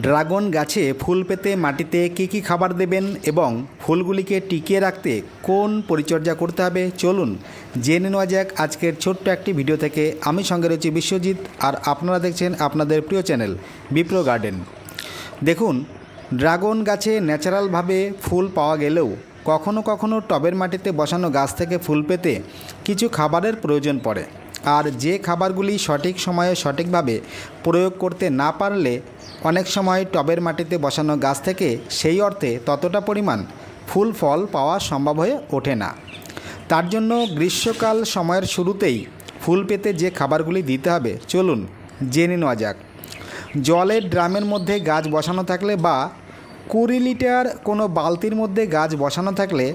Dragon গাছে ফুল পেতে মাটিতে কী খাবার দেবেন এবং ফুলগুলিকে টিকিয়ে রাখতে কোন পরিচর্যা করতে হবে চলুন জেনে নেওয়া যাক আজকের ছোট্ট একটি ভিডিও থেকে। আমি সঙ্গে রয়েছি বিশ্বজিৎ আর আপনারা দেখছেন আপনাদের প্রিয় চ্যানেল বিপ্র গার্ডেন। দেখুন, ড্রাগন গাছে ন্যাচারালভাবে ফুল পাওয়া গেলেও কখনো কখনো টবের মাটিতে বসানো গাছ থেকে ফুল পেতে কিছু খাবারের প্রয়োজন পড়ে। আর যে খাবারগুলি সঠিক সময়ে সঠিকভাবে প্রয়োগ করতে না পারলে অনেক সময় টবের মাটিতে বসানো গাছ থেকে সেই অর্থে ততটা পরিমাণ ফুল ফল পাওয়া সম্ভব হয়ে ওঠে না। তার জন্য গ্রীষ্মকাল সময়ের শুরুতেই ফুল পেতে যে খাবারগুলি দিতে হবে চলুন জেনে নেওয়া যাক। জলের ড্রামের মধ্যে গাছ বসানো থাকলে বা 20 লিটার কোনো বালতির মধ্যে গাছ বসানো থাকলে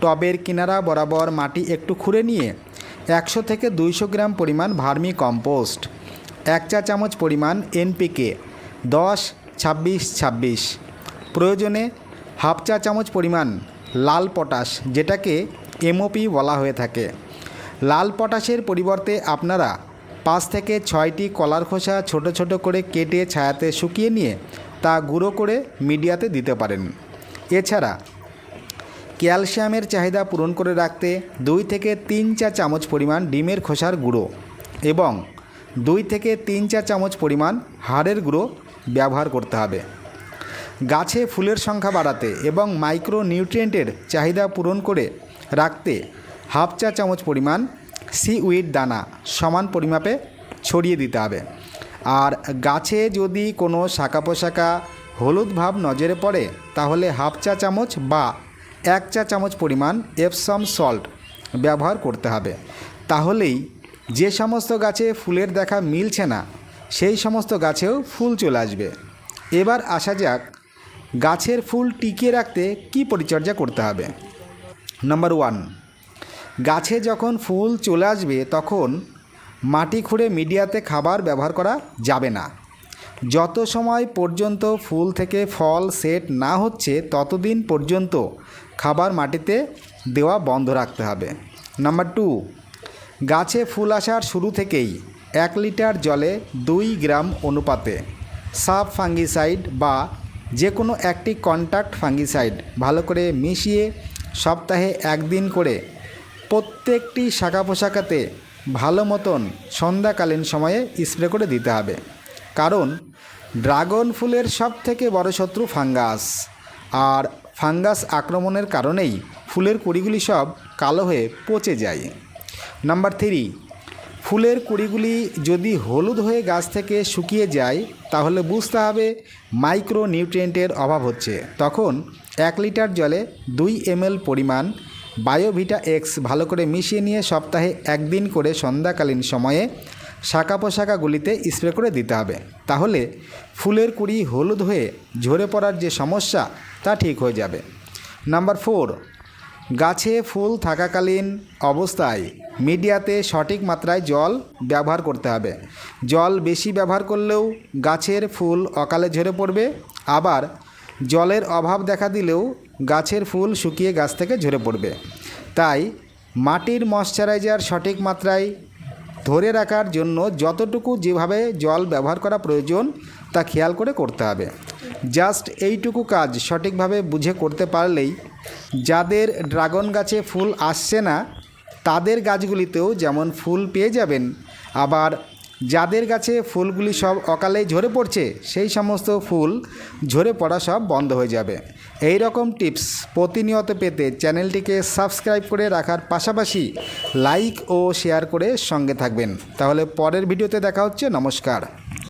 টবের কিনারা বরাবর মাটি একটু খুঁড়ে নিয়ে 100 থেকে 200 গ্রাম পরিমাণ ভার্মি কম্পোস্ট, 1 চা চামচ পরিমাণ এনপিকে 10-26-26, প্রয়োজনে হাফ চা চামচ পরিমাণ লাল পটাশ যেটাকে এমওপি বলা হয়ে থাকে। লাল পটাশের পরিবর্তে আপনারা 5 থেকে 6টি কলার খোসা ছোট ছোট করে কেটে ছায়াতে শুকিয়ে নিয়ে তা গুঁড়ো করে মিডিয়াতে দিতে পারেন। এছাড়া ক্যালসিয়ামের চাহিদা পূরণ করে রাখতে 2 থেকে 3 চা চামচ পরিমাণ ডিমের খোসার গুঁড়ো এবং 2 থেকে 3 চা চামচ পরিমাণ হাড়ের গুঁড়ো ব্যবহার করতে হবে। গাছে ফুলের সংখ্যা বাড়াতে এবং মাইক্রো নিউট্রিয়েন্টের চাহিদা পূরণ করে রাখতে হাফ চা চামচ পরিমাণ সিউইড দানা সমান পরিমাপে ছড়িয়ে দিতে হবে। আর গাছে যদি কোনো শাখা পোশাকা হলুদ ভাব নজরে পড়ে তাহলে হাফ চা চামচ বা 1 চা চামচ পরিমাণ এপসম সল্ট ব্যবহার করতে হবে। তাহলেই যে সমস্ত গাছে ফুলের দেখা মিলছে না সেই সমস্ত গাছেও ফুল চলে আসবে। এবার আসা যাক গাছের ফুল টিকিয়ে রাখতে কী পরিচর্যা করতে হবে। নাম্বার 1, গাছে যখন ফুল চলে আসবে তখন মাটি খুঁড়ে মিডিয়াতে খাবার ব্যবহার করা যাবে না। যত সময় পর্যন্ত ফুল থেকে ফল সেট না হচ্ছে ততদিন পর্যন্ত খাবার মাটিতে দেওয়া বন্ধ রাখতে হবে। নাম্বার 2, গাছে ফুল আসার শুরু থেকেই 1 লিটার জলে 2 গ্রাম অনুপাতে সাব ফাঙ্গিসাইড বা যে কোনো একটি কন্ট্যাক্ট ফাঙ্গিসাইড ভালো করে মিশিয়ে সপ্তাহে 1 দিন করে প্রত্যেকটি শাখা পোশাকাতে ভালো মতন সন্ধ্যাকালীন সময়ে স্প্রে করে দিতে হবে। কারণ ড্রাগন ফুলের সবথেকে বড় শত্রু ফাঙ্গাস, আর ফাঙ্গাস আক্রমণের কারণেই ফুলের কুঁড়িগুলি সব কালো হয়ে পচে যায়। নাম্বার 3, ফুলের কুঁড়িগুলি যদি হলুদ হয়ে গাছ থেকে শুকিয়ে যায় তাহলে বুঝতে হবে মাইক্রো নিউট্রিয়েন্টের অভাব হচ্ছে। তখন 1 লিটার জলে 2 ml পরিমাণ বায়োভিটা এক্স ভালো করে মিশিয়ে নিয়ে সপ্তাহে 1 দিন করে সন্ধ্যাকালীন সময়ে শাখা পোশাকাগুলিতে স্প্রে করে দিতে হবে। তাহলে ফুলের কুঁড়ি হলুদ হয়ে ঝরে পড়ার যে সমস্যা তা ঠিক হয়ে যাবে। নাম্বার 4, গাছে ফুল থাকাকালীন অবস্থায় মিডিয়াতে সঠিক মাত্রায় জল ব্যবহার করতে হবে। জল বেশি ব্যবহার করলেও গাছের ফুল অকালে ঝরে পড়বে, আবার জলের অভাব দেখা দিলেও গাছের ফুল শুকিয়ে গাছ থেকে ঝরে পড়বে। তাই মাটির ময়শ্চারাইজার সঠিক মাত্রায় ধরে রাখার জন্য যতটুকু যেভাবে জল ব্যবহার করা প্রয়োজন তা খেয়াল করে করতে হবে। জাস্ট এইটুকু কাজ সঠিকভাবে বুঝে করতে পারলেই যাদের ড্রাগন গাছে ফুল আসছে না তাদের গাছগুলিতেও যেমন ফুল পেয়ে যাবেন, আবার যাদের গাছে ফুলগুলি সব অকালেই ঝরে পড়ছে সেই সমস্ত ফুল ঝরে পড়া সব বন্ধ হয়ে যাবে। এই রকম টিপস প্রতিনিয়ত পেতে চ্যানেলটিকে সাবস্ক্রাইব করে রাখার পাশাপাশি লাইক ও শেয়ার করে সঙ্গে থাকবেন। তাহলে পরের ভিডিওতে দেখা হচ্ছে। নমস্কার।